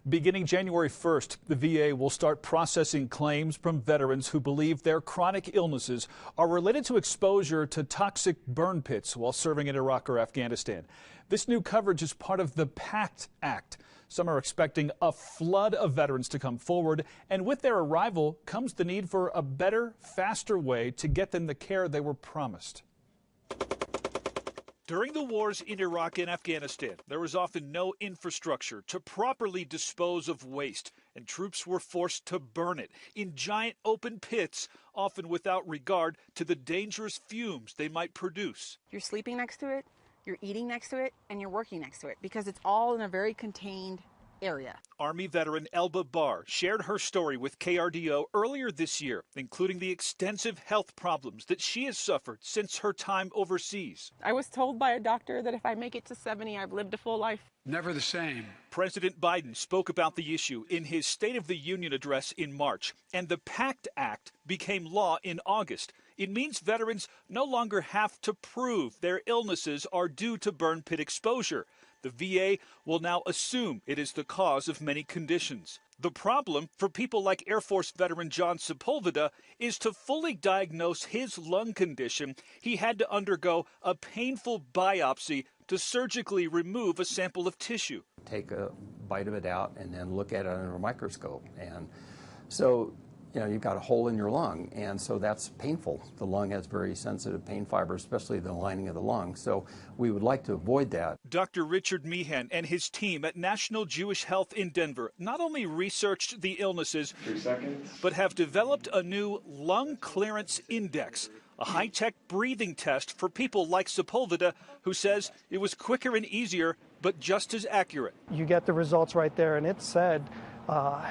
Beginning January 1st, the VA will start processing claims from veterans who believe their chronic illnesses are related to exposure to toxic burn pits while serving in Iraq or Afghanistan. This new coverage is part of the PACT Act. Some are expecting a flood of veterans to come forward, and with their arrival comes the need for a better, faster way to get them the care they were promised. During the wars in Iraq and Afghanistan, there was often no infrastructure to properly dispose of waste, and troops were forced to burn it in giant open pits, often without regard to the dangerous fumes they might produce. You're sleeping next to it, you're eating next to it, and you're working next to it because it's all in a very contained area. Army veteran Elba Barr shared her story with KRDO earlier this year, including the extensive health problems that she has suffered since her time overseas. I was told by a doctor that if I make it to 70, I've lived a full life. Never the same. President Biden spoke about the issue in his State of the Union address in March, and the PACT Act became law in August. It means veterans no longer have to prove their illnesses are due to burn pit exposure. The VA will now assume it is the cause of many conditions. The problem for people like Air Force veteran John Sepulveda is to fully diagnose his lung condition, he had to undergo a painful biopsy to surgically remove a sample of tissue. Take a bite of it out and then look at it under a microscope. And so, you've got a hole in your lung, and so that's painful. The lung has very sensitive pain fibers, especially the lining of the lung. So we would like to avoid that. Dr. Richard Meehan and his team at National Jewish Health in Denver not only researched the illnesses, but have developed a new lung clearance index, a high-tech breathing test for people like Sepulveda, who says it was quicker and easier, but just as accurate. You get the results right there, and it said,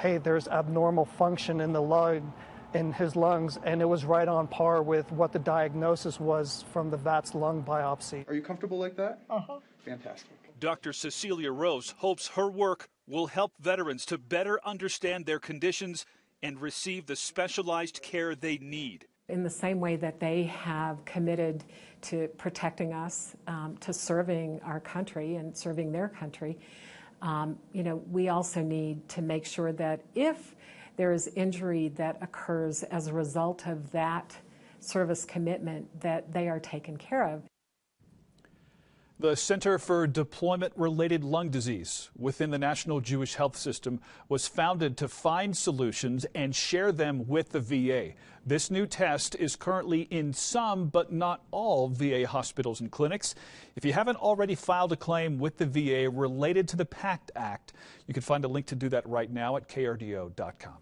hey, there's abnormal function in the lung, in his lungs, and it was right on par with what the diagnosis was from the VATS lung biopsy. Are you comfortable like that? Fantastic. Dr. Cecilia Rose hopes her work will help veterans to better understand their conditions and receive the specialized care they need. In the same way that they have committed to protecting us, to serving our country and serving their country, we also need to make sure that if there is injury that occurs as a result of that service commitment, that they are taken care of. The Center for Deployment-Related Lung Disease within the National Jewish Health System was founded to find solutions and share them with the VA. This new test is currently in some, but not all, VA hospitals and clinics. If you haven't already filed a claim with the VA related to the PACT Act, you can find a link to do that right now at krdo.com.